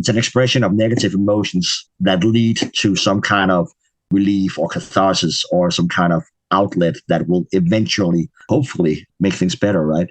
it's an expression of negative emotions that lead to some kind of relief or catharsis or some kind of outlet that will eventually, hopefully, make things better, right?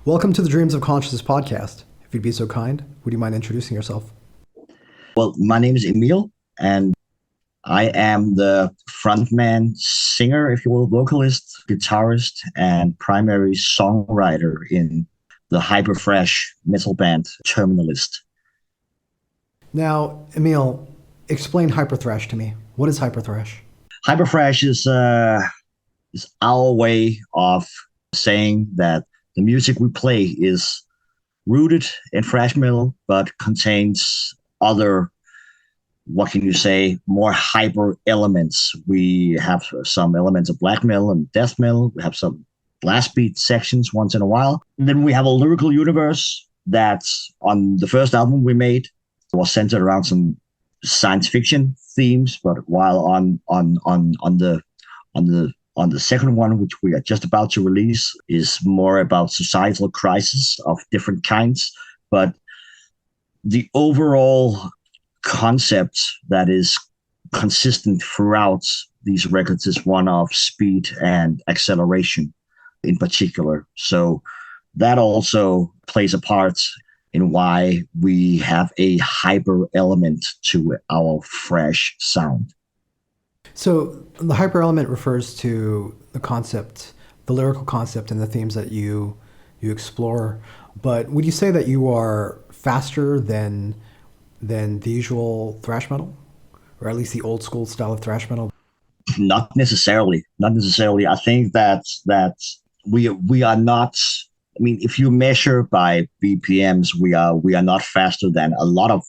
Welcome to the Dreams of Consciousness podcast. If you'd be so kind, would you mind introducing yourself? Well, my name is Emil, and I am the frontman, singer, if you will, vocalist, guitarist, and primary songwriter in the hyper-fresh metal band Terminalist. Now, Emil, explain hyperthrash to me. What is hyperthrash? Hyperthrash is our way of saying that the music we play is rooted in thrash metal, but contains other, what can you say, more hyper elements. We have some elements of black metal and death metal. We have some blast beat sections once in a while. And then we have a lyrical universe that's on the first album we made. It was centered around some science fiction themes, but while on the second one, which we are just about to release, is more about societal crisis of different kinds. But the overall concept that is consistent throughout these records is one of speed and acceleration in particular. So that also plays a part in why we have a hyper element to our thrash sound. So the hyper element refers to the concept, the lyrical concept, and the themes that you explore. But would you say that you are faster than the usual thrash metal, or at least the old school style of thrash metal? Not necessarily. Not necessarily. I think that we are not. I mean, if you measure by BPMs, we are not faster than a lot of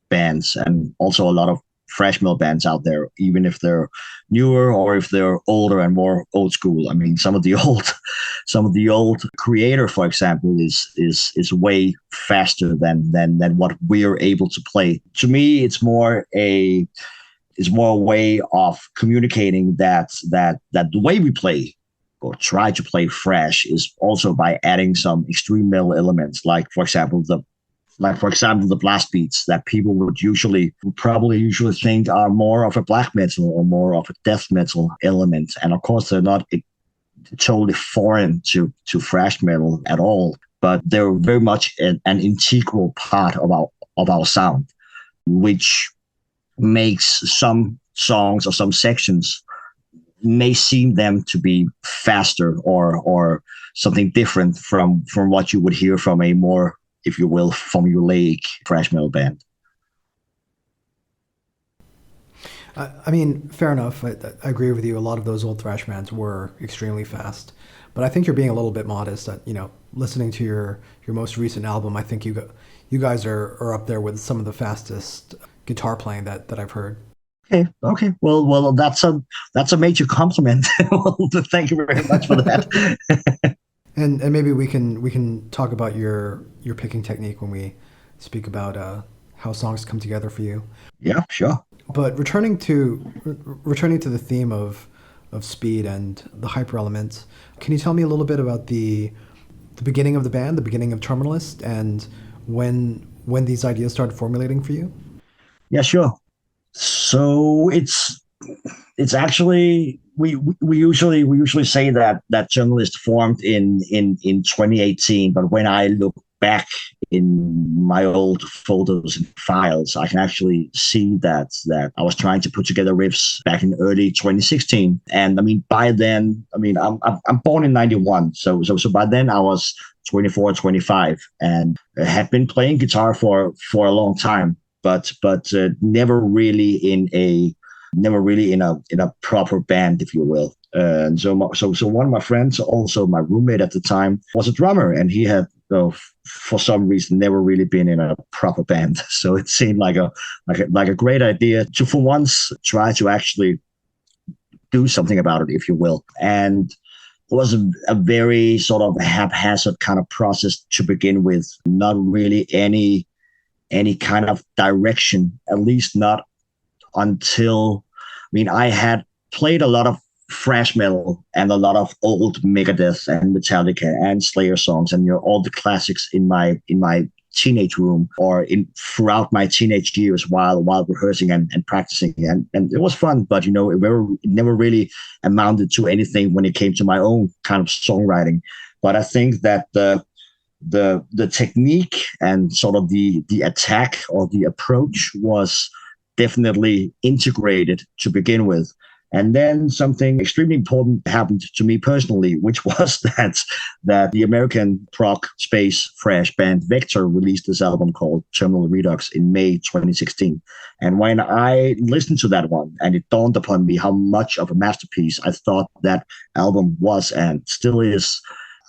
bands, and also a lot of thrash metal bands out there, even if they're newer or if they're older and more old school. I mean, some of the old Creator, for example, is way faster than what we're able to play. To me, it's more a way of communicating that the way we play or try to play thrash is also by adding some extreme metal elements, like for example the blast beats that people would probably think are more of a black metal or more of a death metal element. And of course, they're not totally foreign to thrash metal at all, but they're very much an integral part of our sound, which makes some songs or some sections may seem them to be faster or something different from what you would hear from a more, if you will, formulaic thrash metal band. I mean, fair enough. I agree with you. A lot of those old thrash bands were extremely fast, but I think you're being a little bit modest. That, listening to your most recent album, I think you guys are up there with some of the fastest guitar playing that I've heard. Okay. Well, that's a major compliment. Well, thank you very much for that. And maybe we can talk about your picking technique when we speak about how songs come together for you. Yeah, sure. But returning to the theme of speed and the hyper elements, can you tell me a little bit about the beginning of the band, the beginning of Terminalist, and when these ideas started formulating for you? Yeah, sure. So it's actually we usually say that Terminalist formed in 2018, but when I look back in my old photos and files, I can actually see that I was trying to put together riffs back in early 2016. And I mean, by then, I'm born in 91. So by then I was 24, 25 and had been playing guitar for a long time, but never really in a proper band, if you will. And so one of my friends, also my roommate at the time, was a drummer, and he had, for some reason, never really been in a proper band. So it seemed like a great idea to, for once, try to actually do something about it, if you will. And it was a very sort of haphazard kind of process to begin with. Not really any kind of direction, at least not until, I had played a lot of thrash metal and a lot of old Megadeth and Metallica and Slayer songs, and all the classics in my teenage room or throughout my teenage years while rehearsing and practicing, and it was fun, but it never really amounted to anything when it came to my own kind of songwriting. But I think that the technique and sort of the attack or the approach was definitely integrated to begin with. And then something extremely important happened to me personally, which was that the American prog space thrash band Vector released this album called Terminal Redux in May 2016. And when I listened to that one, and it dawned upon me how much of a masterpiece I thought that album was and still is,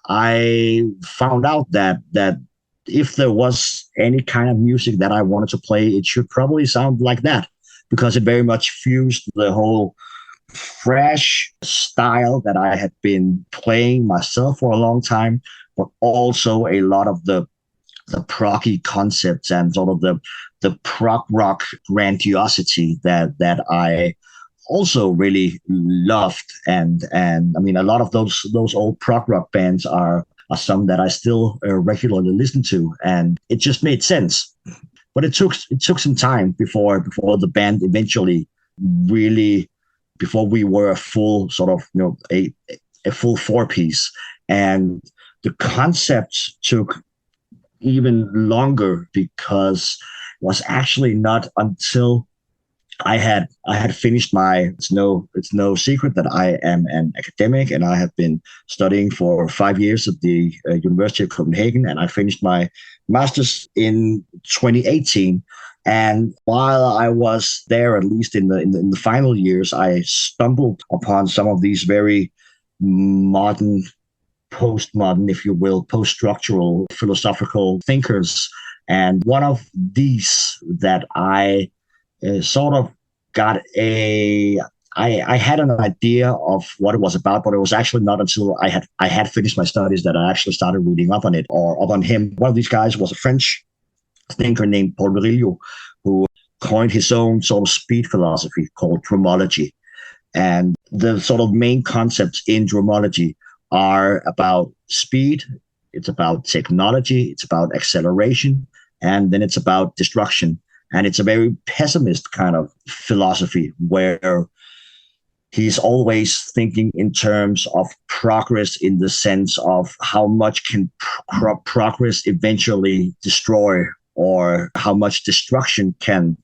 I found out that if there was any kind of music that I wanted to play, it should probably sound like that, because it very much fused the whole thrash style that I had been playing myself for a long time, but also a lot of the proggy concepts and sort of the prog rock grandiosity that I also really loved. And a lot of those old prog rock bands are some that I still regularly listen to, and it just made sense. but it took some time before the band eventually really, before we were a full sort of, a full four-piece. And the concept took even longer because it was actually not until I had finished my, it's no secret that I am an academic, and I have been studying for 5 years at the University of Copenhagen, and I finished my master's in 2018. And while I was there, at least in the final years, I stumbled upon some of these very modern, postmodern, if you will, post-structural philosophical thinkers. And one of these that I sort of got I had an idea of what it was about, but it was actually not until I had finished my studies that I actually started reading up on it, or up on him. One of these guys was a French thinker named Paul Virilio, who coined his own sort of speed philosophy called dromology. And the sort of main concepts in dromology are about speed, it's about technology, it's about acceleration, and then it's about destruction. And it's a very pessimist kind of philosophy where he's always thinking in terms of progress, in the sense of how much can progress eventually destroy, or how much destruction can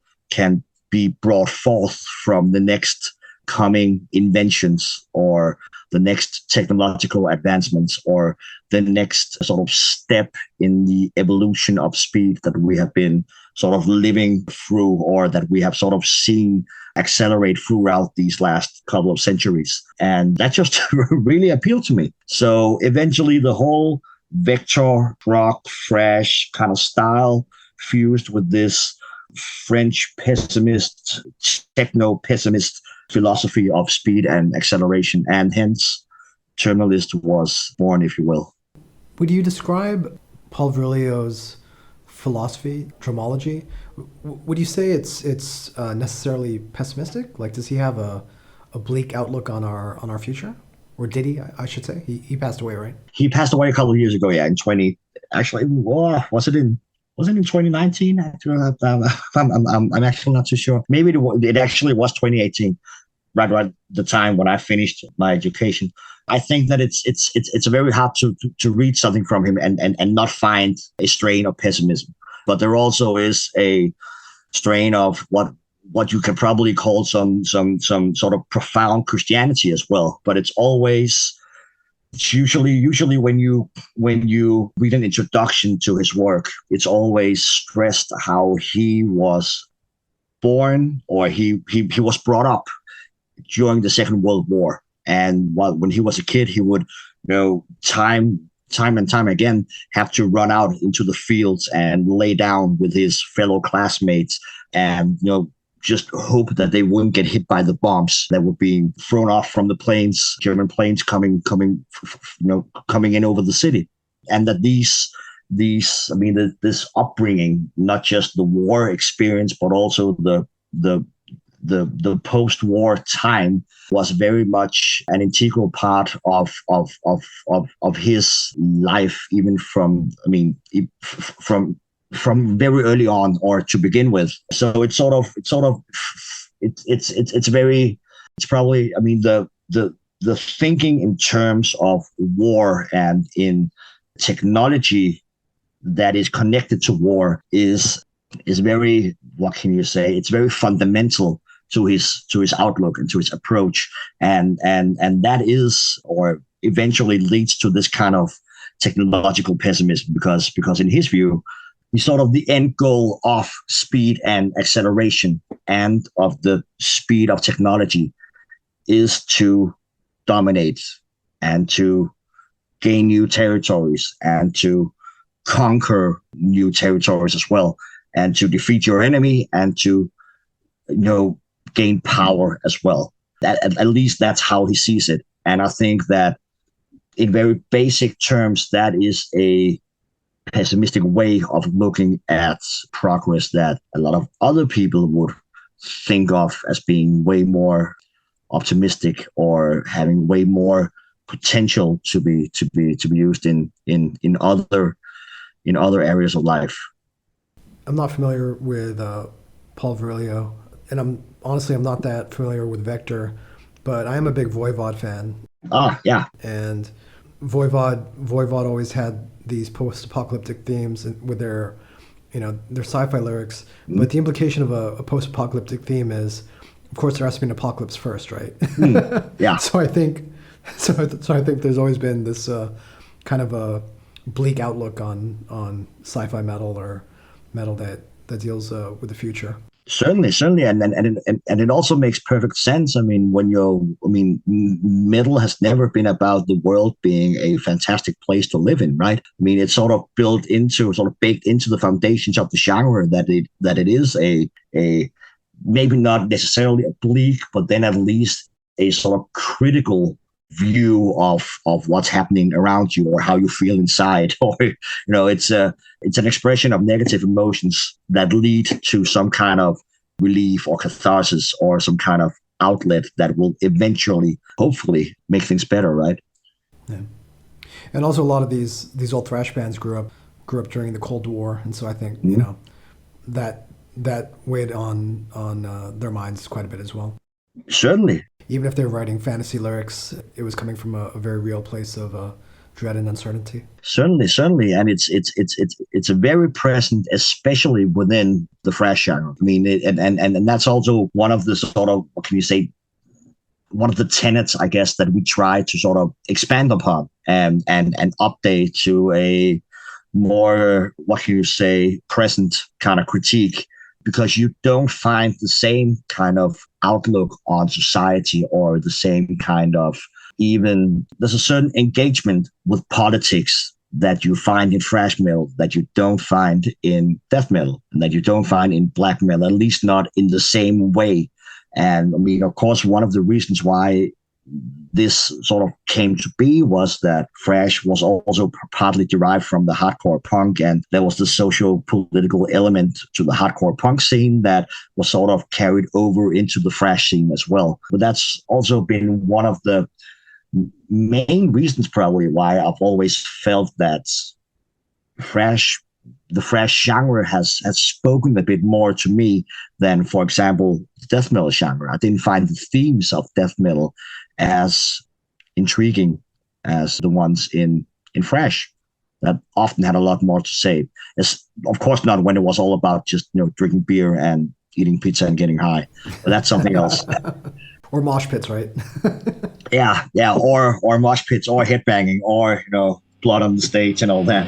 be brought forth from the next coming inventions, or the next technological advancements, or the next sort of step in the evolution of speed that we have been sort of living through, or that we have sort of seen accelerate throughout these last couple of centuries. And that just really appealed to me. So eventually the whole vector, rock, thrash kind of style fused with this French pessimist, techno-pessimist philosophy of speed and acceleration, and hence Terminalist was born, if you will. Would you describe Paul Virilio's philosophy, dromology? Would you say it's necessarily pessimistic? Like, does he have a bleak outlook on our future, or did he? I should say he passed away, right? He passed away a couple of years ago. Yeah, in 20. Actually, was it in 2019? I'm actually not too sure. Maybe it actually was 2018. Right the time when I finished my education. I think that it's very hard to read something from him and not find a strain of pessimism. But there also is a strain of what you can probably call some sort of profound Christianity as well. But it's usually when you read an introduction to his work, it's always stressed how he was born, or he was brought up during the Second World War. And when he was a kid, he would, time and time again, have to run out into the fields and lay down with his fellow classmates, and, just hope that they wouldn't get hit by the bombs that were being thrown off from the planes, German planes coming in over the city. And that this upbringing, not just the war experience, but also the post-war time, was very much an integral part of his life, even from very early on, or to begin with. So it's probably, the thinking in terms of war and in technology that is connected to war is very, what can you say? It's very fundamental to his outlook and to his approach, and that is, or eventually leads to, this kind of technological pessimism, because in his view, the sort of the end goal of speed and acceleration and of the speed of technology is to dominate and to gain new territories and to conquer new territories as well, and to defeat your enemy and to gain power as well. At least that's how he sees it. And I think that in very basic terms, that is a pessimistic way of looking at progress that a lot of other people would think of as being way more optimistic, or having way more potential to be used in other areas of life. I'm not familiar with Paul Virilio, and I'm not that familiar with Vector, but I am a big Voivod fan. Ah, yeah. And Voivod always had these post-apocalyptic themes with their, their sci-fi lyrics. Mm. But the implication of a post-apocalyptic theme is, of course, there has to be an apocalypse first, right? Yeah. So I think there's always been this kind of a bleak outlook on sci-fi metal or metal that deals with the future. Certainly, and it also makes perfect sense. I mean, metal has never been about the world being a fantastic place to live in, right? I mean, it's sort of baked into the foundations of the genre that it is a maybe not necessarily a bleak, but then at least a sort of critical view of what's happening around you or how you feel inside, or it's an expression of negative emotions that lead to some kind of relief or catharsis or some kind of outlet that will eventually, hopefully, make things better, right? Yeah. And also a lot of these old thrash bands grew up during the Cold War, and so I think that weighed on their minds quite a bit as well. Certainly. Even if they're writing fantasy lyrics, it was coming from a very real place of dread and uncertainty. Certainly, and it's a very present, especially within the thrash genre. I mean, and that's also one of the sort of, what can you say, one of the tenets, I guess, that we try to sort of expand upon and update to a more, what can you say, present kind of critique, because you don't find the same kind of outlook on society or the same kind of, even there's a certain engagement with politics that you find in thrash metal that you don't find in death metal and that you don't find in black metal, at least not in the same way. And I mean, of course, one of the reasons why this sort of came to be was that thrash was also partly derived from the hardcore punk, and there was the socio-political element to the hardcore punk scene that was sort of carried over into the thrash scene as well. But that's also been one of the main reasons probably why I've always felt that the thrash genre has spoken a bit more to me than, for example, the death metal genre. I didn't find the themes of death metal as intriguing as the ones in thrash that often had a lot more to say. It's, of course, not when it was all about just drinking beer and eating pizza and getting high, but that's something else. Or mosh pits, right? yeah, or mosh pits, or headbanging, or blood on the stage and all that.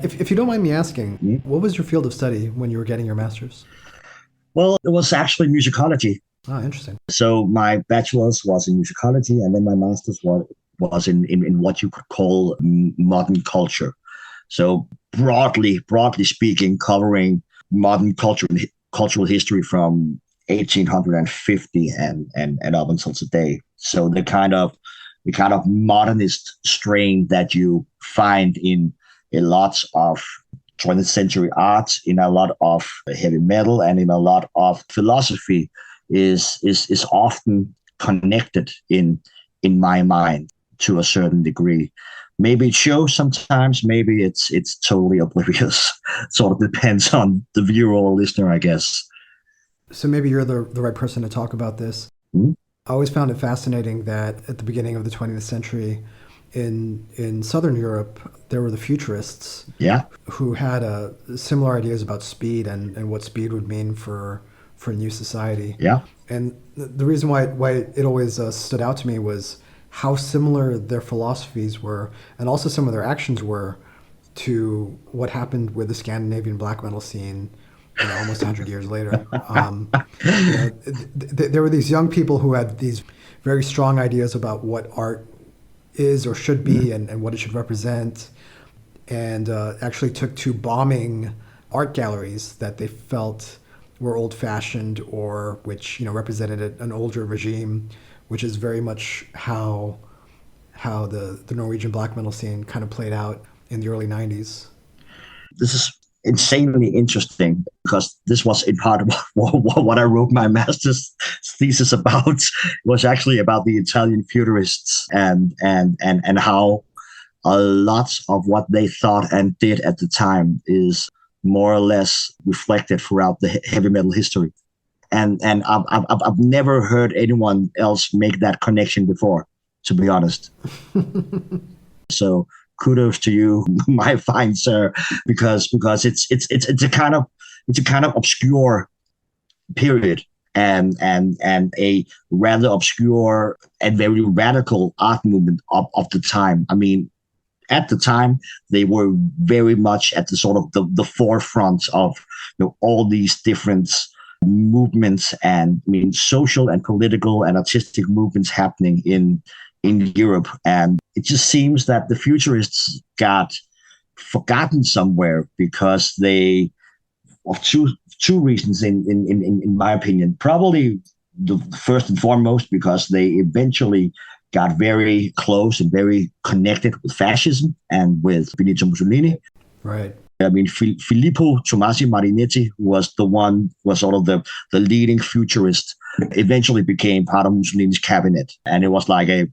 If you don't mind me asking, Mm. what was your field of study when you were getting your master's? Well, it was actually musicology. Oh, interesting. So my bachelor's was in musicology, and then my master's was in what you could call modern culture. So broadly speaking, covering modern culture and cultural history from 1850 and up until today. So the kind of modernist strain that you find in lots of 20th century art, in a lot of heavy metal, and in a lot of philosophy is often connected in my mind to a certain degree. Maybe it shows sometimes, maybe it's totally oblivious. Sort of depends on the viewer or listener, I guess. So maybe you're the right person to talk about this. Hmm? I always found it fascinating that at the beginning of the 20th century, in Southern Europe, there were the futurists Yeah, who had similar ideas about speed and what speed would mean for a new society. yeah. And the reason why it always stood out to me was how similar their philosophies were, and also some of their actions were, to what happened with the Scandinavian black metal scene, almost 100 years later. There were these young people who had these very strong ideas about what art is or should be, and what it should represent, and actually took to bombing art galleries that they felt were old-fashioned, or which represented an older regime, which is very much how the Norwegian black metal scene kind of played out in the early 90s. This is insanely interesting because this was in part what I wrote my master's thesis about. It was actually about the Italian futurists and how a lot of what they thought and did at the time is more or less reflected throughout the heavy metal history. And I've never heard anyone else make that connection before, to be honest. So kudos to you, my fine sir, because it's a kind of obscure period and a rather obscure and very radical art movement of the time. I mean, at the time they were very much at the sort of the forefront of all these different movements, and I mean social and political and artistic movements happening in Europe. And it just seems that the futurists got forgotten somewhere because they, of two reasons in my opinion. Probably the first and foremost because they eventually got very close and very connected with fascism and with Benito Mussolini. Right. I mean, Filippo Tomasi Marinetti was sort of the leading futurist, eventually became part of Mussolini's cabinet. And it was like it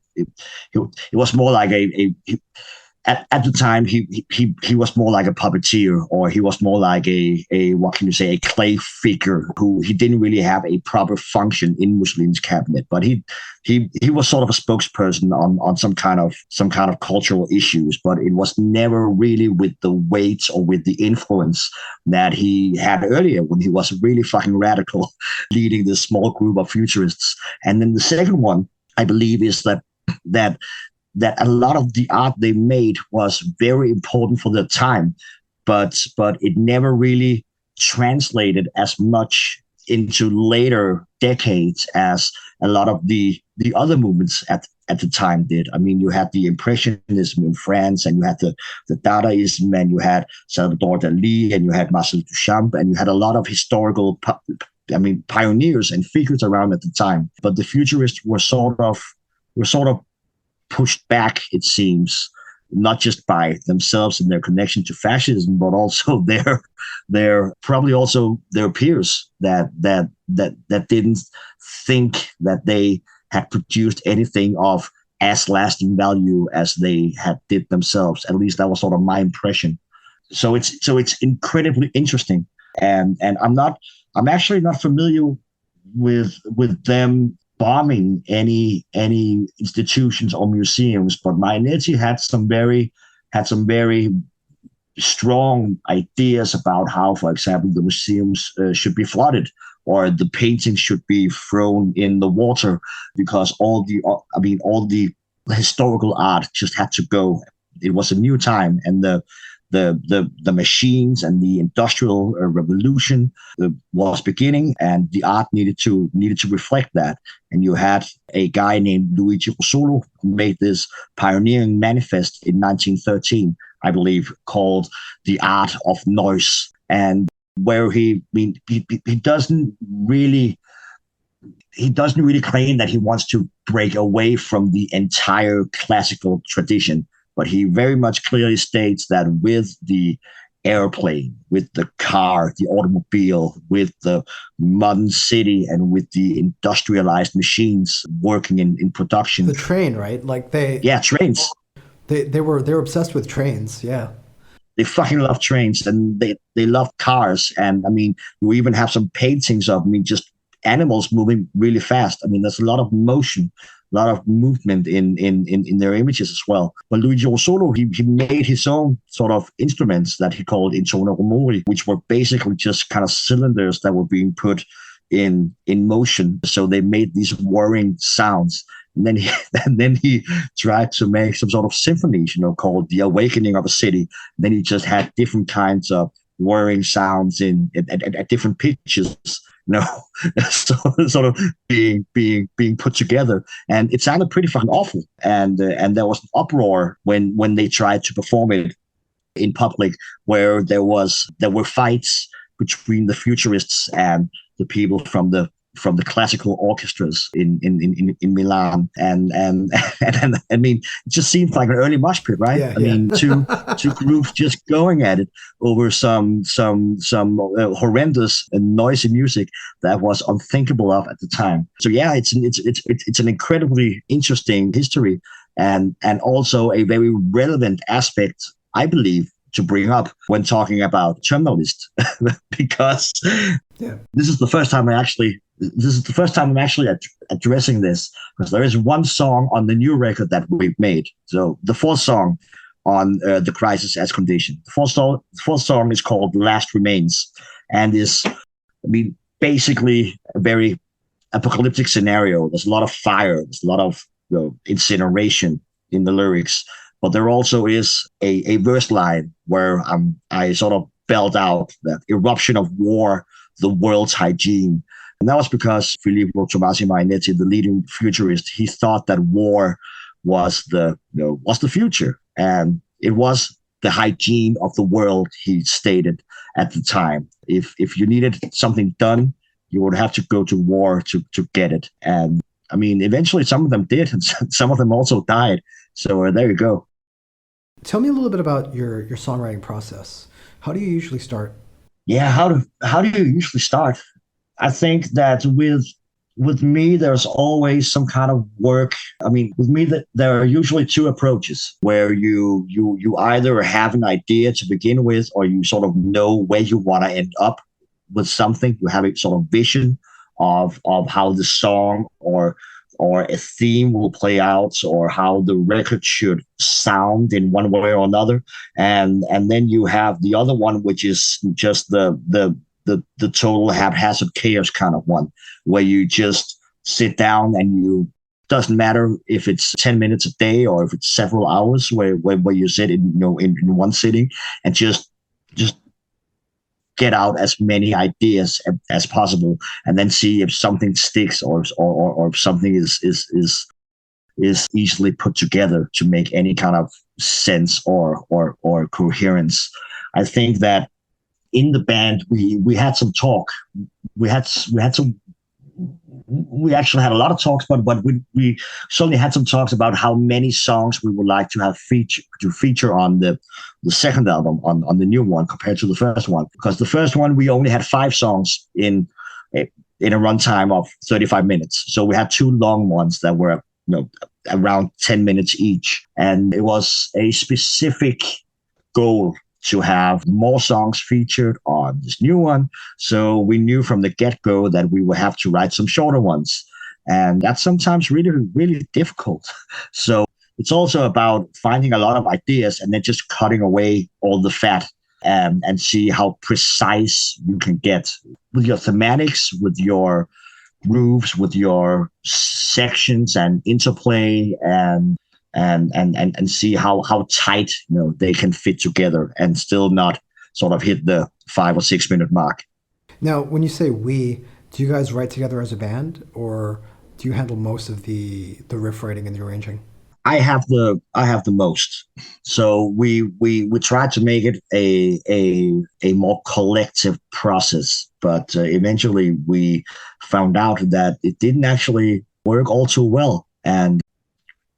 was more like at the time he was more like a puppeteer, or he was more like a what can you say, a clay figure who he didn't really have a proper function in Mussolini's cabinet, but he was sort of a spokesperson on some kind of cultural issues, but it was never really with the weight or with the influence that he had earlier when he was really fucking radical leading this small group of futurists. And then the second one, I believe, is that a lot of the art they made was very important for their time, but it never really translated as much into later decades as a lot of the other movements at the time did. I mean, you had the Impressionism in France, and you had the Dadaism, and you had Salvador Dali, and you had Marcel Duchamp, and you had a lot of historical pioneers and figures around at the time. But the futurists were sort of pushed back, it seems, not just by themselves and their connection to fascism, but also their probably also their peers that didn't think that they had produced anything of as lasting value as they had did themselves. At least that was sort of my impression. So it's incredibly interesting, and I'm actually not familiar with them bombing any institutions or museums, but Marinetti had some very strong ideas about how, for example, the museums should be flooded, or the paintings should be thrown in the water, because all the historical art just had to go. It was a new time, and the machines and the industrial revolution was beginning, and the art needed to reflect that. And you had a guy named Luigi Russolo who made this pioneering manifest in 1913, I believe, called The Art of Noise, and where he doesn't really claim that he wants to break away from the entire classical tradition, but he very much clearly states that with the airplane, with the car, the automobile, with the modern city, and with the industrialized machines working in production. The train, right? Like yeah, trains. They were obsessed with trains. Yeah. They fucking love trains, and they love cars. And I mean, you even have some paintings of, just animals moving really fast. I mean, there's a lot of motion, a lot of movement in their images as well. But Luigi Russolo, he made his own sort of instruments that he called intono rumori, which were basically just kind of cylinders that were being put in motion. So they made these whirring sounds. And then he tried to make some sort of symphonies, called The Awakening of a City. Then he just had different kinds of whirring sounds at different pitches, sort of being put together, and it sounded pretty fucking awful. And there was an uproar when they tried to perform it in public, where there were fights between the futurists and the people from the classical orchestras in Milan, and I mean, it just seemed like an early mosh pit, right? Yeah, I mean, two groups just going at it over some horrendous and noisy music that was unthinkable of at the time. So yeah, it's an incredibly interesting history, and also a very relevant aspect, I believe, to bring up when talking about Terminalist, because this is the first time I'm actually addressing this, because there is one song on the new record that we've made. So the fourth song on The Crisis as Condition. The fourth song is called Last Remains, and is, basically a very apocalyptic scenario. There's a lot of fire, there's a lot of incineration in the lyrics. But there also is a verse line where I sort of spelled out that eruption of war, the world's hygiene. And that was because Filippo Tomasi Marinetti, the leading futurist, he thought that war was the future, and it was the hygiene of the world, he stated at the time. If you needed something done, you would have to go to war to get it. And I mean, eventually some of them did, and some of them also died. So there you go. Tell me a little bit about your songwriting process. How do you usually start? Yeah, how do you usually start? I think that with me, there's always some kind of work. I mean, with me, there are usually two approaches, where you either have an idea to begin with, or you sort of know where you want to end up with something. You have a sort of vision of how the song or a theme will play out, or how the record should sound in one way or another. And then you have the other one, which is just the total haphazard chaos kind of one, where you just sit down and doesn't matter if it's 10 minutes a day or if it's several hours, where you sit in one sitting and just get out as many ideas as possible, and then see if something sticks, or if something is easily put together to make any kind of sense or coherence. I think that in the band we had some talk. We actually had a lot of talks, but we certainly had some talks about how many songs we would like to have feature on the second album, on the new one, compared to the first one. Because the first one, we only had 5 songs in a runtime of 35 minutes. So we had 2 long ones that were around 10 minutes each. And it was a specific goal to have more songs featured on this new one. So we knew from the get-go that we would have to write some shorter ones. And that's sometimes really, really difficult. So it's also about finding a lot of ideas and then just cutting away all the fat, and see how precise you can get with your thematics, with your grooves, with your sections and interplay, and and see how tight they can fit together and still not sort of hit the 5 or 6 minute mark. Now, when you say we, do you guys write together as a band, or do you handle most of the riff writing and the arranging? I have the most. So we try to make it a more collective process, but eventually we found out that it didn't actually work all too well. And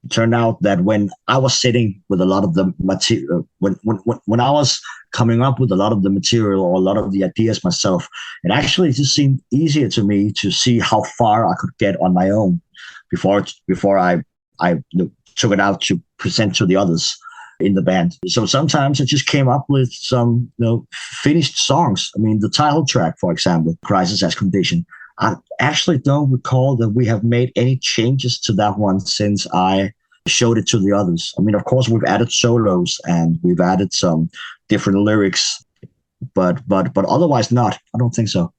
it turned out that when I was sitting with a lot of the material, when I was coming up with a lot of the material or a lot of the ideas myself, it actually just seemed easier to me to see how far I could get on my own before I took it out to present to the others in the band. So sometimes I just came up with some finished songs. I mean, the title track, for example, Crisis as Condition. I actually don't recall that we have made any changes to that one since I showed it to the others. I mean, of course, we've added solos and we've added some different lyrics, but otherwise not. I don't think so.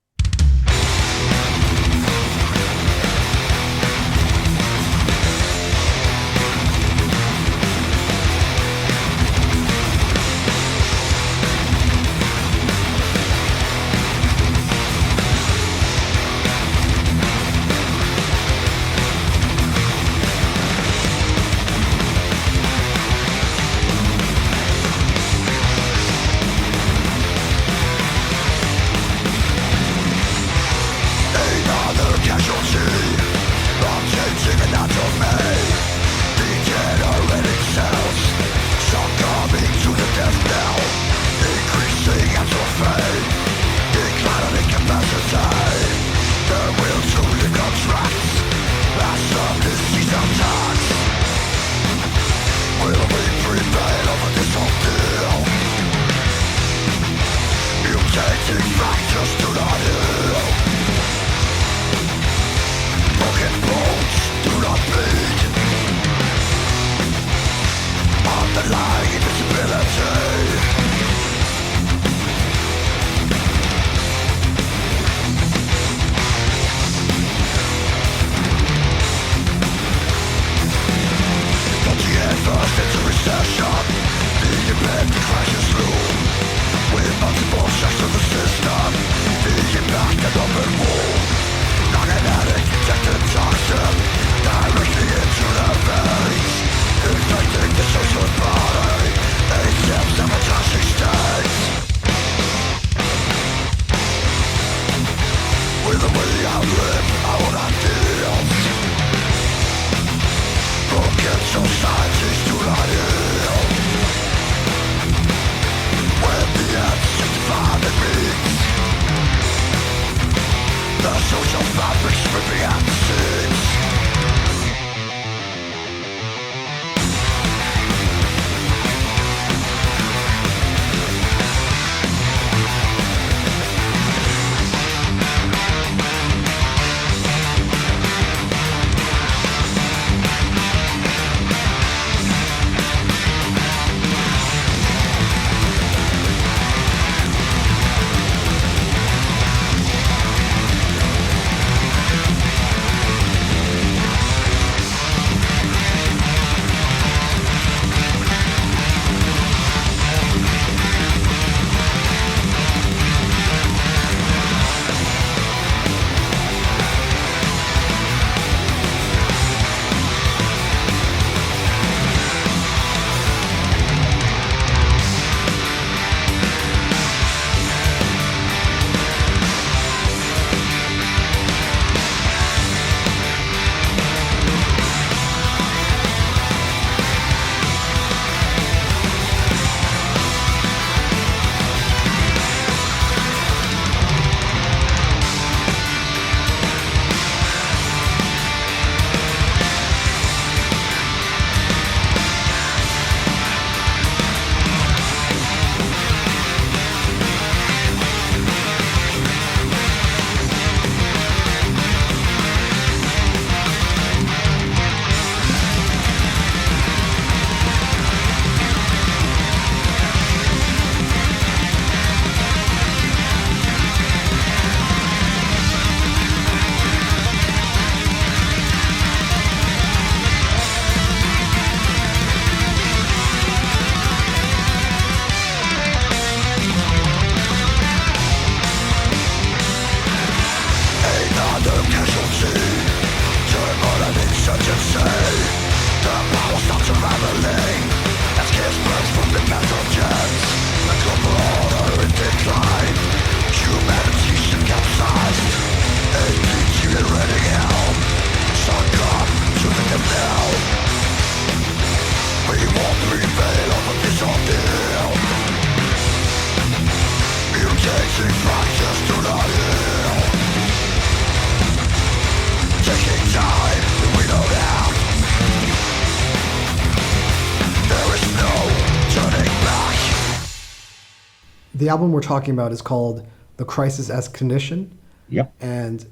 The album we're talking about is called The Crisis as Condition. Yep, And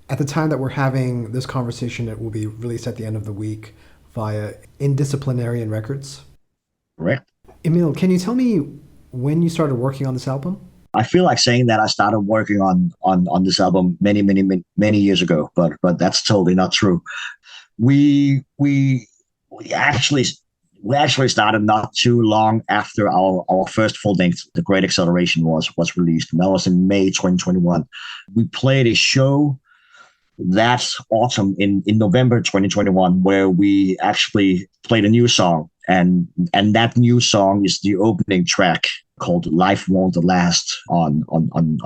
at the time that we're having this conversation, it will be released at the end of the week via Indisciplinarian Records. correct. Emil, can you tell me when you started working on this album? I feel like saying that I started working on this album many years ago, but that's totally not true. We we we actually we actually started not too long after our first full length, The Great Acceleration, was released. And that was in May 2021. We played a show that autumn in November 2021 where we actually played a new song, and that new song is the opening track called "Life Won't Last" on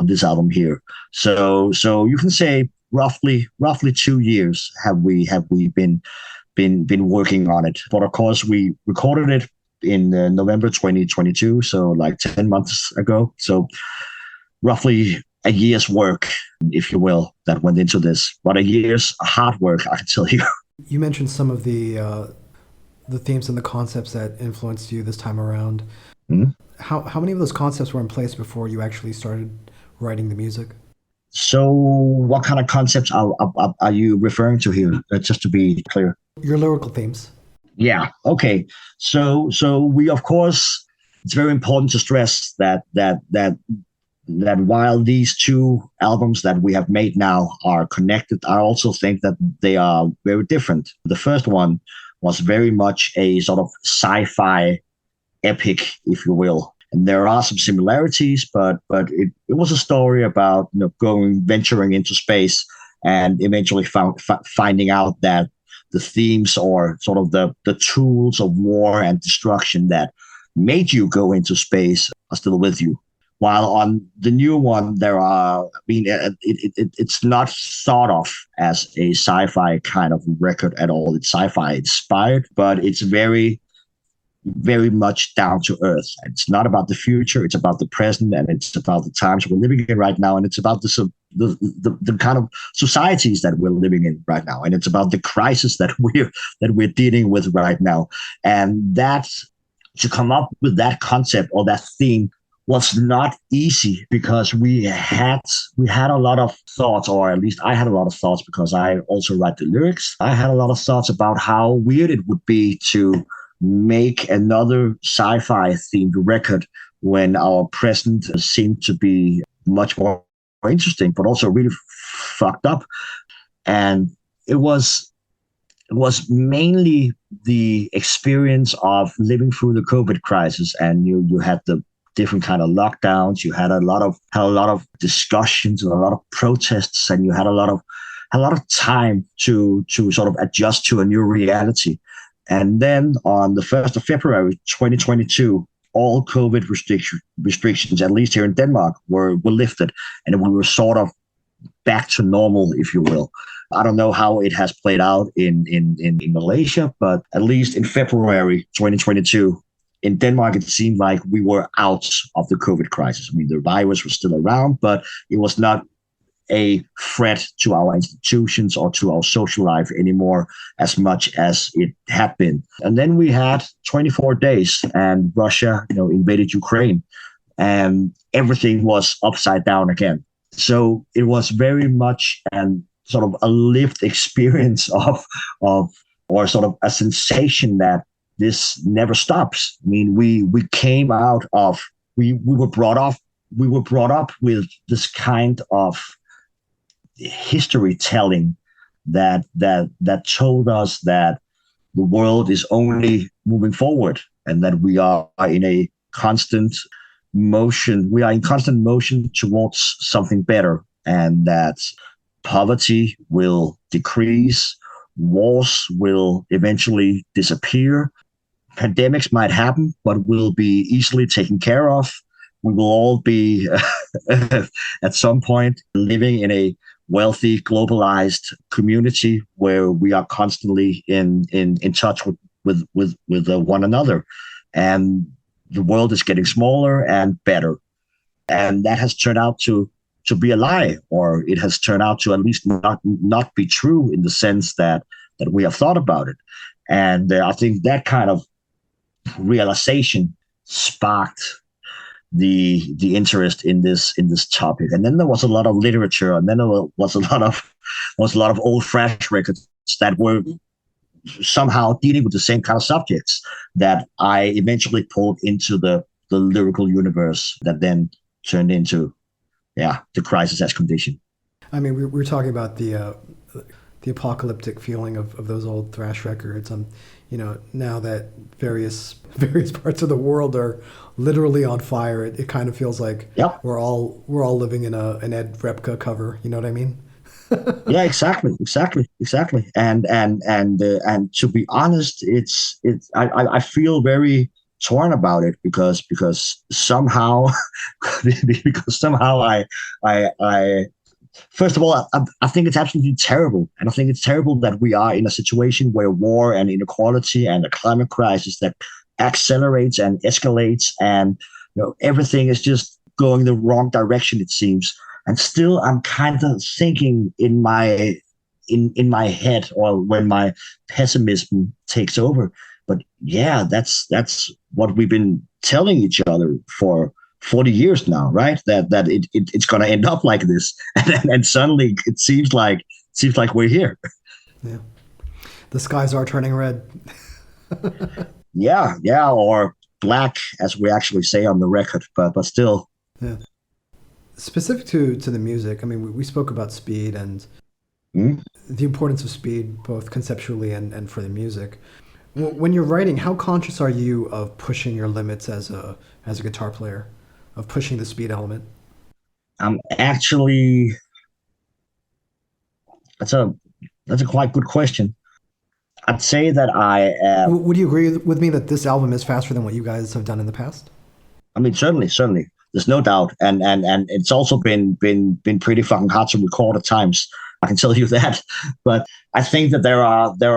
this album here. So you can say roughly 2 years have we been working on it. But of course, we recorded it in November 2022, so like 10 months ago. So roughly a year's work, if you will, that went into this. But a year's hard work, I can tell you. You mentioned some of the themes and the concepts that influenced you this time around. Mhm. How many of those concepts were in place before you actually started writing the music? So, what kind of concepts are you referring to here? Just to be clear. Your lyrical themes. Yeah. Okay. So we, of course, it's very important to stress that while these two albums that we have made now are connected, I also think that they are very different. The first one was very much a sort of sci-fi epic, if you will. And there are some similarities, but it was a story about venturing into space and eventually finding out that the themes or sort of the tools of war and destruction that made you go into space are still with you. While on the new one, it's not thought of as a sci-fi kind of record at all. It's sci-fi inspired, but it's very, very much down to earth. It's not about the future. It's about the present, and it's about the times we're living in right now, and it's about the kind of societies that we're living in right now, and it's about the crisis that we're dealing with right now, and that to come up with that concept or that theme was not easy because we had a lot of thoughts, or at least I had a lot of thoughts because I also write the lyrics. I had a lot of thoughts about how weird it would be to make another sci-fi themed record when our present seemed to be much more interesting, but also really fucked up. And it was mainly the experience of living through the COVID crisis, and you had the different kind of lockdowns. You had a lot of discussions and a lot of protests, and you had a lot of time to sort of adjust to a new reality. And then on the 1st of February 2022, all COVID restrictions, at least here in Denmark, were lifted, and we were sort of back to normal, if you will. I don't know how it has played out in Malaysia, but at least in February 2022, in Denmark, it seemed like we were out of the COVID crisis. I mean, the virus was still around, but it was not a threat to our institutions or to our social life anymore as much as it had been. And then we had 24 days and Russia, invaded Ukraine, and everything was upside down again. So it was very much an sort of a lived experience of or sort of a sensation that this never stops. I mean, we came out of we were brought up with this kind of history telling that told us that the world is only moving forward and that we are in a constant motion. We are in constant motion towards something better, and that poverty will decrease, wars will eventually disappear, pandemics might happen, but will be easily taken care of. We will all be at some point living in a wealthy, globalized community where we are constantly in touch with one another, and the world is getting smaller and better. And that has turned out to be a lie, or it has turned out to at least not be true in the sense that we have thought about it. And I think that kind of realization sparked the interest in this topic. And then there was a lot of literature, and then there was a lot of old thrash records that were somehow dealing with the same kind of subjects that I eventually pulled into the lyrical universe that then turned into the Crisis as Condition. I mean, we were talking about the apocalyptic feeling of those old thrash records. Now that various parts of the world are literally on fire, it kind of feels like we're all living in an Ed Repka cover. You know what I mean? Yeah, exactly. And to be honest, I feel very torn about it because somehow I first of all, I think it's absolutely terrible. And I think it's terrible that we are in a situation where war and inequality and a climate crisis that accelerates and escalates, and everything is just going the wrong direction, it seems. And still, I'm kind of thinking in my head, or when my pessimism takes over. But yeah, that's what we've been telling each other for 40 years now, right? That it's going to end up like this, and suddenly it seems like we're here. Yeah, the skies are turning red. yeah, or black, as we actually say on the record, but still. Yeah. Specific to the music, I mean, we spoke about speed and the importance of speed, both conceptually and for the music. When you're writing, how conscious are you of pushing your limits as a guitar player, of pushing the speed element? I'm actually, that's a quite good question. I'd say that I am. Would you agree with me that this album is faster than what you guys have done in the past? I mean, certainly. There's no doubt, and it's also been pretty fucking hard to record at times. I can tell you that. But I think that there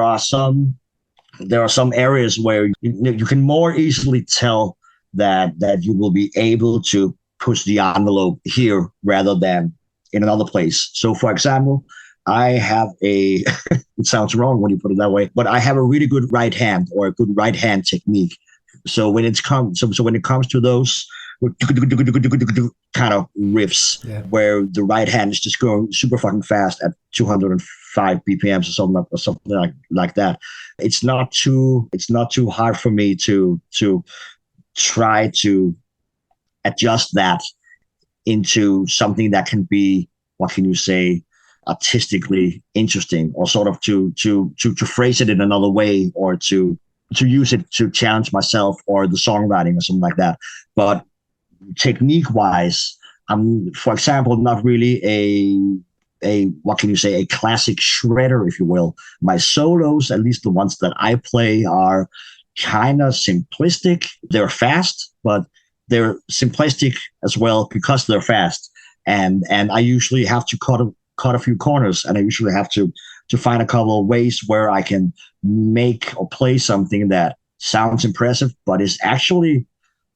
are some areas where you can more easily tell that you will be able to push the envelope here rather than in another place. So, for example, I have a it sounds wrong when you put it that way, but I have a really good right hand, or a good right hand technique. So when it comes to those kind of riffs, where the right hand is just going super fucking fast at 205 BPMs or something like that, it's not too hard for me to try to adjust that into something that can be, what can you say, artistically interesting, or sort of to phrase it in another way, or to use it to challenge myself or the songwriting or something like that. But technique wise, I'm, for example, not really a what can you say, a classic shredder, if you will. My solos, at least the ones that I play, are kind of simplistic. They're fast, but they're simplistic as well because they're fast. And I usually have to cut a few corners, and I usually have to find a couple of ways where I can make or play something that sounds impressive, but is actually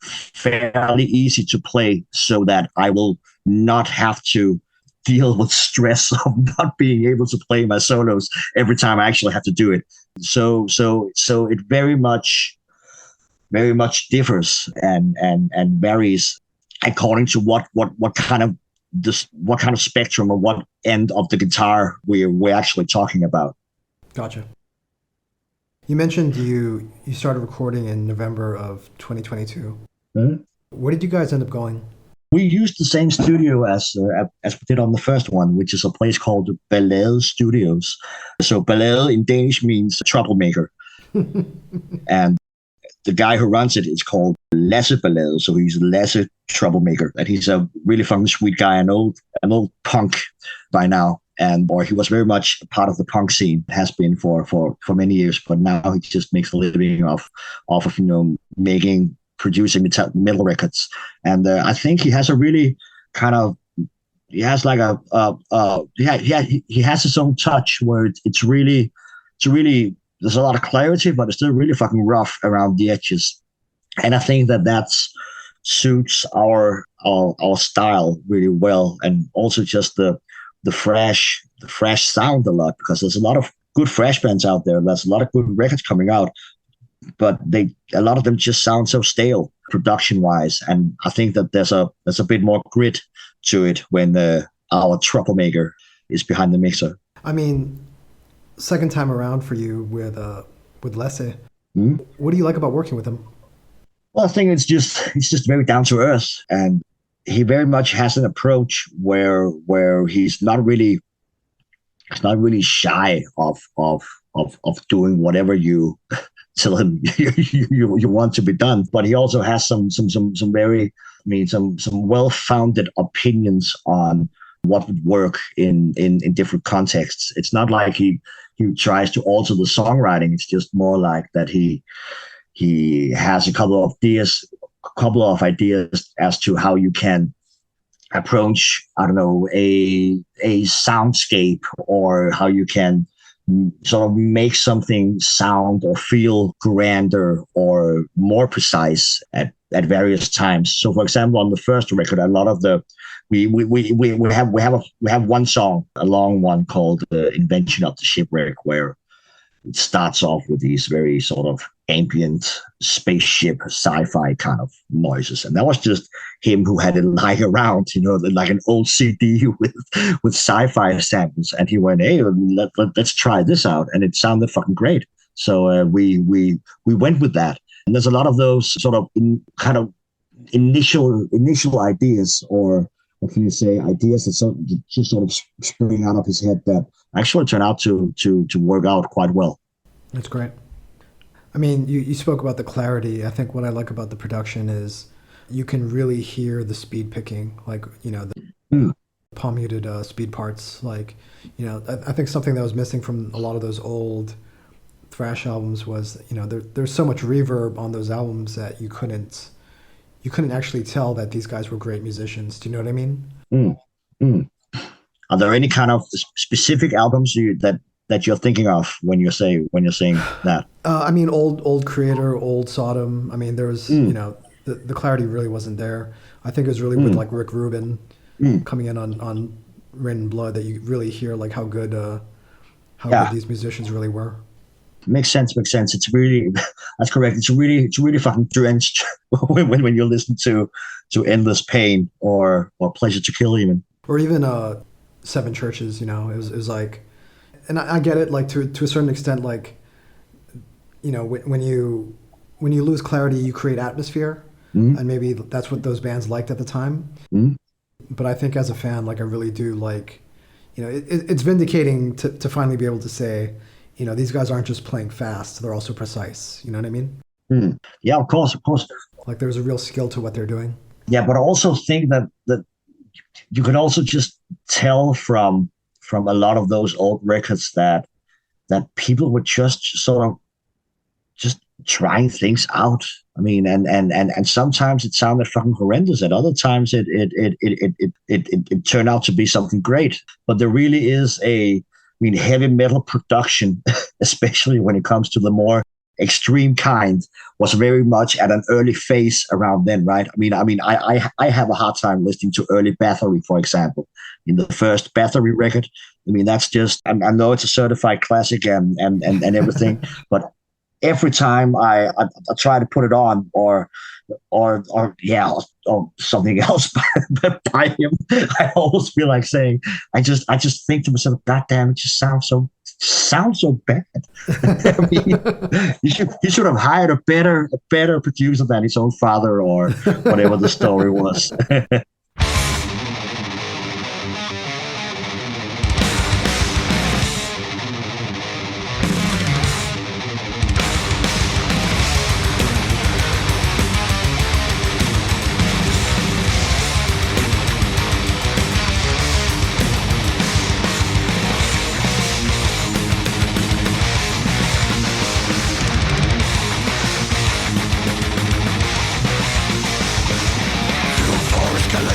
fairly easy to play, so that I will not have to deal with stress of not being able to play my solos every time I actually have to do it. So it very much differs and varies according to what kind of spectrum, or what end of the guitar we're actually talking about. Gotcha. You mentioned you started recording in November of 2022. Mm-hmm. Where did you guys end up going? We used the same studio as we did on the first one, which is a place called Ballade Studios. So Ballade in Danish means troublemaker. And the guy who runs it is called Lasse Ballade, so he's Lasse Troublemaker, and he's a really fucking sweet guy, an old punk by now, or he was very much a part of the punk scene, has been for many years, but now he just makes a living off of producing metal records. And I think he has a really kind of, he has like he has his own touch where it's really there's a lot of clarity, but it's still really fucking rough around the edges. And I think that suits our style really well, and also just the fresh sound a lot, because there's a lot of good thrash bands out there. There's a lot of good records coming out, but a lot of them just sound so stale. production wise. And I think that there's a bit more grit to it when our troublemaker is behind the mixer. I mean, second time around for you with Lasse. Mm? What do you like about working with him? Well, I think it's just very down to earth, and he very much has an approach where he's not really shy of doing whatever you tell him you want to be done. But he also has some very, some well-founded opinions on what would work in different contexts. It's not like he tries to alter the songwriting. It's just more like that he has a couple of ideas as to how you can approach, I don't know, a soundscape, or how you can sort of make something sound or feel grander or more precise at various times. So, for example, on the first record, a lot of we have one song, a long one called "Invention of the Shipwreck," where it starts off with these very sort of ambient spaceship sci-fi kind of noises, and that was just him who had it lying around, like an old CD with sci-fi samples, and he went, "Hey, let's try this out," and it sounded fucking great. So we went with that, and there's a lot of those sort of kind of initial ideas, or what can you say, ideas that just sort of spring out of his head that actually turn out to work out quite well. That's great. I mean, you spoke about the clarity. I think what I like about the production is you can really hear the speed picking, like, the palm muted speed parts. Like, I think something that was missing from a lot of those old thrash albums was, there's so much reverb on those albums that you couldn't actually tell that these guys were great musicians. Do you know what I mean? Are there any kind of specific albums that you're thinking of when you're saying that? I mean, old Creator, old Sodom. I mean, there was, the clarity really wasn't there. I think it was really with like Rick Rubin coming in on Rain and Blood that you really hear like how good these musicians really were. Makes sense. It's really, that's correct. It's really fucking drenched when you listen to Endless Pain or Pleasure to Kill even. Or even Seven Churches, it was like, and I get it, like to a certain extent, like, when you lose clarity, you create atmosphere, and maybe that's what those bands liked at the time. But I think as a fan, like, I really do like, it's vindicating to finally be able to say, these guys aren't just playing fast; they're also precise. You know what I mean? Yeah, of course. Like, there's a real skill to what they're doing. Yeah, but I also think that you can also just tell from a lot of those old records that people were just sort of just trying things out. I mean, and sometimes it sounded fucking horrendous. At other times, it turned out to be something great. But there really is heavy metal production, especially when it comes to the more extreme kind, was very much at an early phase around then, right? I have a hard time listening to early Bathory, for example. In the first Bathory record, that's just, I know it's a certified classic and everything, but every time I try to put it on or something else by him, I almost feel like saying, I just think to myself, God damn, it just sounds so bad. I mean, he should have hired a better producer than his own father, or whatever the story was. Escalate.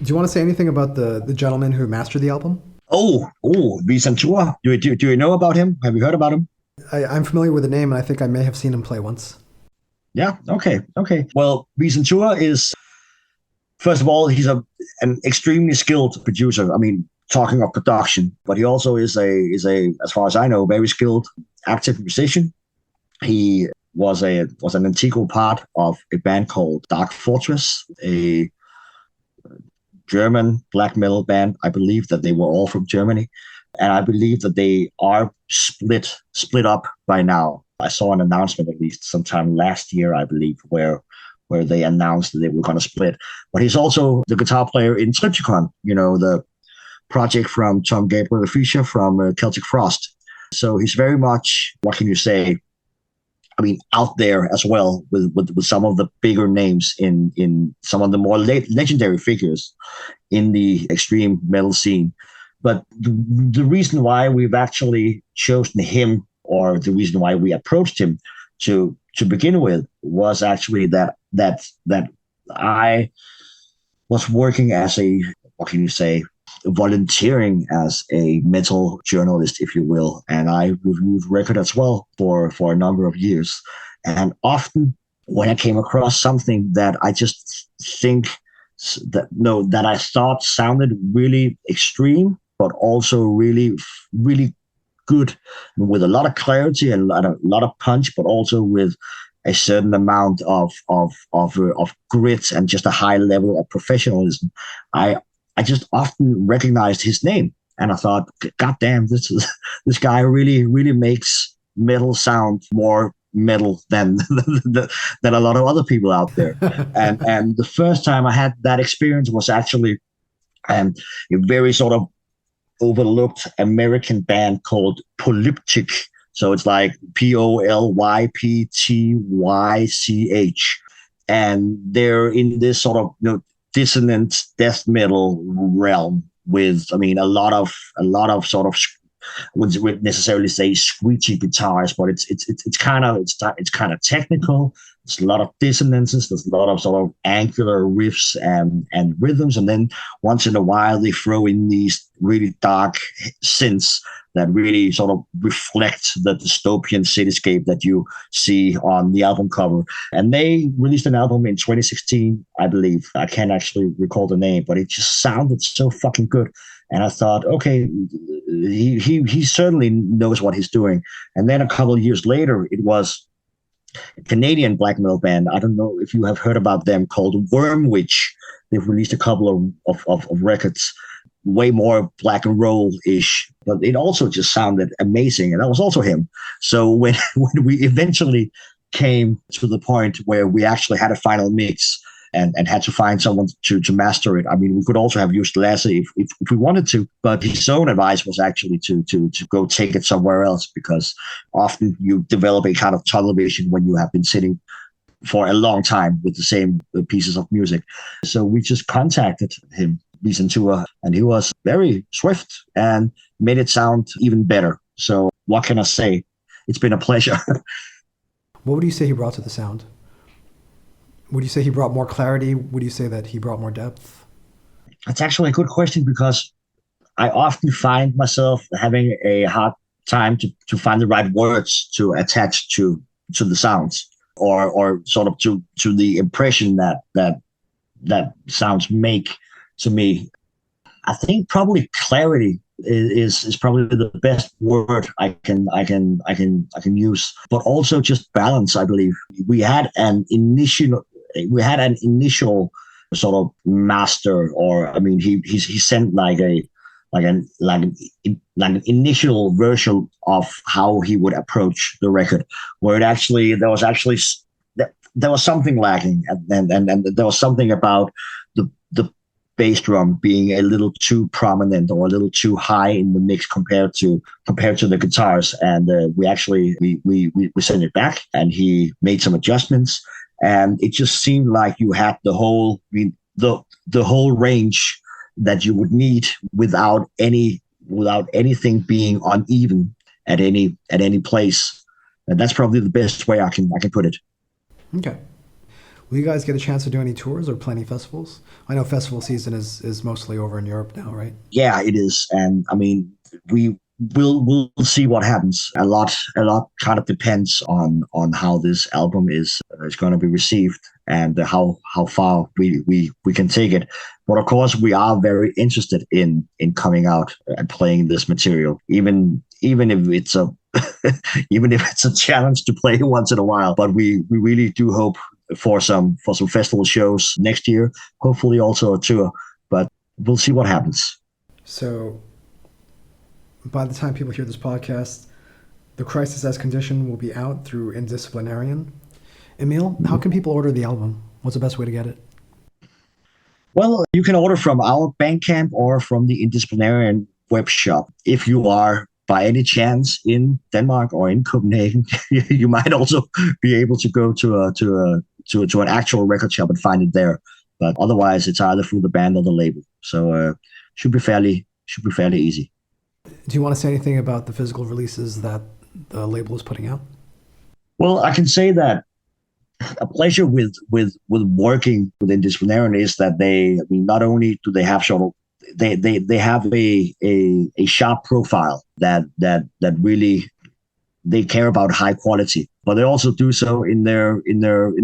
you want to say anything about the gentleman who mastered the album? Vicentura. Do you know about him? Have you heard about him? I'm familiar with the name, and I think I may have seen him play once. Yeah. Okay. Well, Vicentura is, first of all, he's an extremely skilled producer. I mean, talking of production, but he also is a as far as I know, very skilled active musician. He was an integral part of a band called Dark Fortress, a German black metal band. I believe that they were all from Germany, and I believe that they are split up by now. I saw an announcement at least sometime last year, I believe, where they announced that they were going to split. But he's also the guitar player in Triptychon, the project from Tom Gabriel Fischer from Celtic Frost. So he's very much, what can you say? I mean, out there as well with some of the bigger names in some of the more legendary figures in the extreme metal scene. But the reason why we've actually chosen him, or the reason why we approached him to begin with, was actually that I was working as a, what can you say, volunteering as a metal journalist, if you will, and I reviewed record as well for a number of years. And often when I came across something that I just think that I thought sounded really extreme, but also really, really good, with a lot of clarity and a lot of punch, but also with a certain amount of grit and just a high level of professionalism, I just often recognized his name, and I thought, God damn, this guy really, really makes metal sound more metal than than a lot of other people out there. and the first time I had that experience was actually a very sort of overlooked American band called Polyptych. So it's like Polyptych, and they're in this sort of dissonant death metal realm with, I mean, a lot of sort of, wouldn't necessarily say screechy guitars, but it's kind of technical. There's a lot of dissonances. There's a lot of sort of angular riffs and rhythms, and then once in a while they throw in these really dark synths that really sort of reflect the dystopian cityscape that you see on the album cover. And they released an album in 2016, I believe. I can't actually recall the name, but it just sounded so fucking good. And I thought, okay, he certainly knows what he's doing. And then a couple of years later, it was a Canadian black metal band. I don't know if you have heard about them, called Wormwitch. They've released a couple of records, way more black and roll-ish, but it also just sounded amazing. And that was also him. So when we eventually came to the point where we actually had a final mix and had to find someone to master it, I mean, we could also have used Lasse if we wanted to, but his own advice was actually to go take it somewhere else, because often you develop a kind of tunnel vision when you have been sitting for a long time with the same pieces of music. So we just contacted him, Vicentura, and he was very swift and made it sound even better. So what can I say? It's been a pleasure. What would you say he brought to the sound? Would you say he brought more clarity? Would you say that he brought more depth? That's actually a good question, because I often find myself having a hard time to find the right words to attach to the sounds, or sort of to the impression that sounds make to me. I think probably clarity is probably the best word I can use, but also just balance. I believe we had an initial sort of master, or I mean, he sent like an initial version of how he would approach the record, where there was something lacking, and there was something about the bass drum being a little too prominent or a little too high in the mix compared to the guitars. And we sent it back, and he made some adjustments, and it just seemed like you had the whole range that you would need without anything being uneven at any place. And that's probably the best way I can put it. Okay. Will you guys get a chance to do any tours or play any festivals? I know festival season is mostly over in Europe now, right? Yeah, it is, and I mean, we'll see what happens. A lot kind of depends on how this album is going to be received and how far we can take it. But of course, we are very interested in coming out and playing this material, even if it's a even if it's a challenge to play once in a while. But we really do hope for some festival shows next year. Hopefully, also a tour. But we'll see what happens. So by the time people hear this podcast, the Crisis as Condition will be out through Indisciplinarian. Emil, how can people order the album? What's the best way to get it? Well, you can order from our Bandcamp or from the Indisciplinarian web shop. If you are by any chance in Denmark or in Copenhagen, you might also be able to go to an actual record shop and find it there. But otherwise, it's either through the band or the label. So should be fairly easy. Do you want to say anything about the physical releases that the label is putting out? Well, I can say that a pleasure with working with Indisciplinarian is that I mean, not only do they have sort of they have a sharp profile that really they care about high quality, but they also do so in their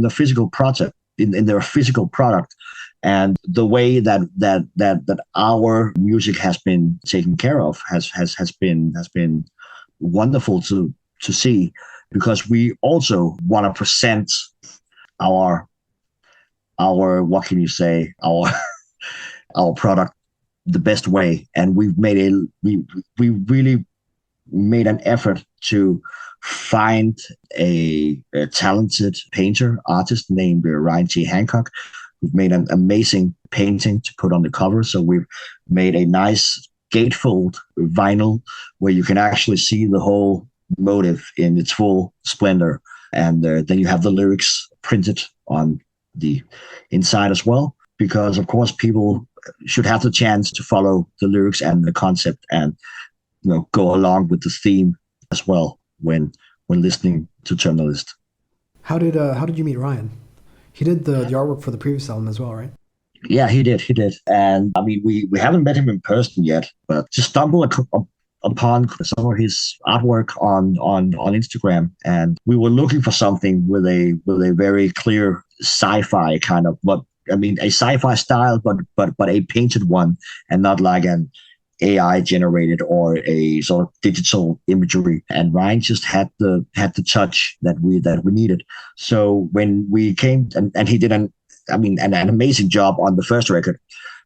physical project in their physical product. And the way that our music has been taken care of has been wonderful to see, because we also want to present our what can you say, our product the best way. And we really made an effort to find a talented painter artist named Ryan T. Hancock, who've made an amazing painting to put on the cover. So we've made a nice gatefold vinyl where you can actually see the whole motive in its full splendor. And then you have the lyrics printed on the inside as well, because of course people should have the chance to follow the lyrics and the concept and go along with the theme as well when listening to Terminalist. How did you meet Ryan? He did the artwork for the previous album as well, right? Yeah, he did. And I mean, we haven't met him in person yet, but just stumbled upon some of his artwork on Instagram, and we were looking for something with a very clear sci-fi kind of, but I mean a sci-fi style, but a painted one, and not like an AI generated or a sort of digital imagery. And Ryan just had the touch that we needed. So when we came, and he did an amazing job on the first record.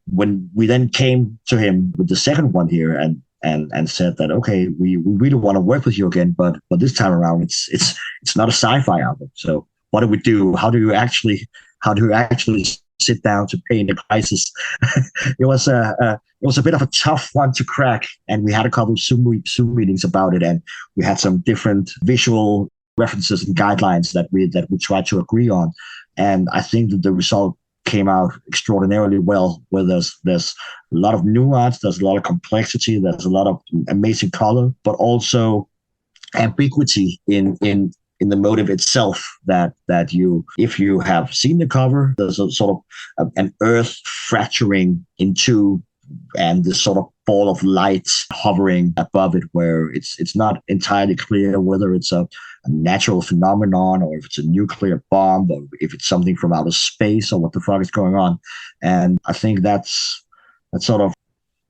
When we then came to him with the second one here and said that, okay, we really want to work with you again, but this time around it's not a sci-fi album. So what do we do? How do you actually sit down to paint a crisis? It was a bit of a tough one to crack, and we had a couple of Zoom meetings about it, and we had some different visual references and guidelines that we tried to agree on. And I think that the result came out extraordinarily well, where there's a lot of nuance, there's a lot of complexity, there's a lot of amazing color, but also ambiguity in the motive itself, that you, if you have seen the cover, there's a sort of an earth fracturing in two, and this sort of ball of light hovering above it, where it's not entirely clear whether it's a natural phenomenon or if it's a nuclear bomb or if it's something from outer space or what the fuck is going on. And I think that sort of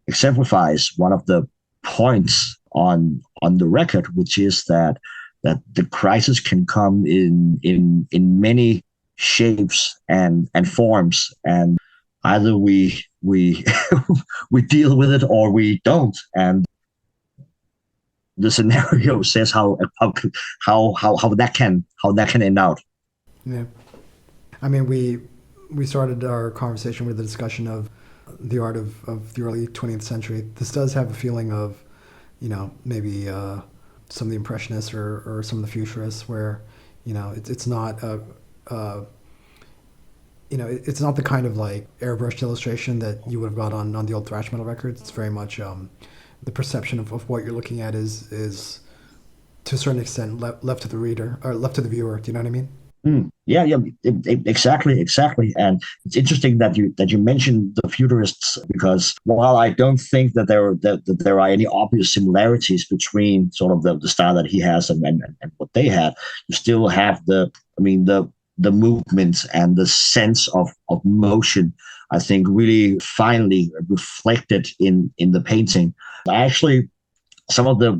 exemplifies one of the points on the record, which is that the crisis can come in many shapes and forms, and either we we deal with it or we don't. And the scenario says how that can end out. Yeah, I mean, we started our conversation with the discussion of the art of the early 20th century. This does have a feeling of, maybe some of the Impressionists or some of the Futurists, where it's not it's not the kind of like airbrushed illustration that you would have got on the old thrash metal records. It's very much the perception of what you're looking at is to a certain extent left to the reader or left to the viewer. Do you know what I mean? exactly. And it's interesting that you mentioned the futurists, because while I don't think that there are any obvious similarities between sort of the style that he has and what they had, you still have the movements and the sense of motion. I think really finally reflected in the painting. Actually, some of the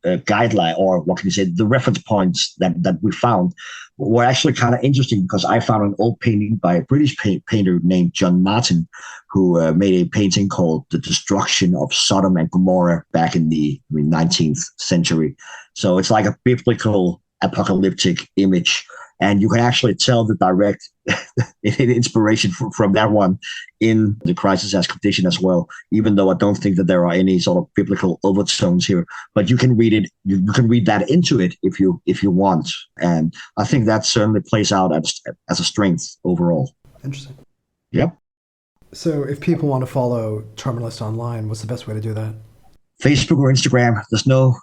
guideline, or what can you say, the reference points that we found were actually kind of interesting, because I found an old painting by a British painter named John Martin, who made a painting called The Destruction of Sodom and Gomorrah back in the 19th century. So it's like a biblical apocalyptic image. And you can actually tell the direct inspiration from that one in The Crisis as Condition as well, even though I don't think that there are any sort of biblical overtones here. But you can read it, you can read that into it if you want. And I think that certainly plays out as a strength overall. Interesting. Yep. So if people want to follow Terminalist online, what's the best way to do that? Facebook or Instagram. There's no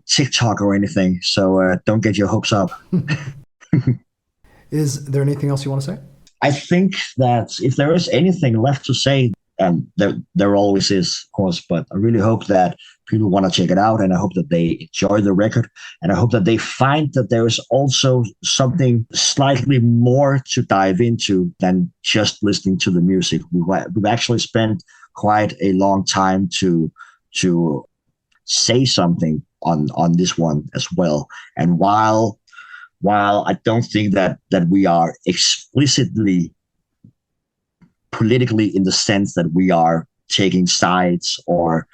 TikTok or anything, so don't get your hopes up. Is there anything else you want to say? I think that if there is anything left to say, and there always is, of course, but I really hope that people want to check it out, and I hope that they enjoy the record, and I hope that they find that there is also something slightly more to dive into than just listening to the music. We've actually spent quite a long time to say something on this one as well. And while I don't think that we are explicitly politically in the sense that we are taking sides or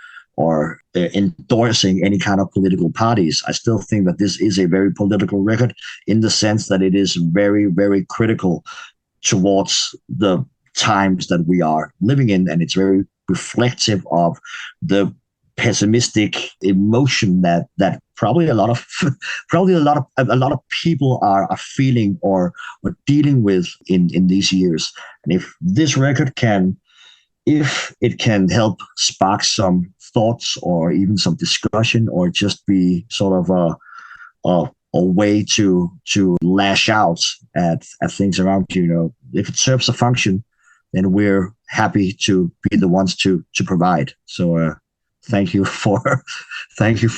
endorsing any kind of political parties, I still think that this is a very political record, in the sense that it is very, very critical towards the times that we are living in, and it's very reflective of the pessimistic emotion that probably a lot of people are feeling or dealing with in these years. And if this record can help spark some thoughts or even some discussion, or just be sort of a way to lash out at things around you, if it serves a function, then we're happy to be the ones to provide. So thank you for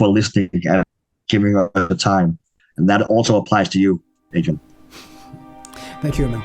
listening and giving us the time. And that also applies to you, Adrian. Thank you, Emil.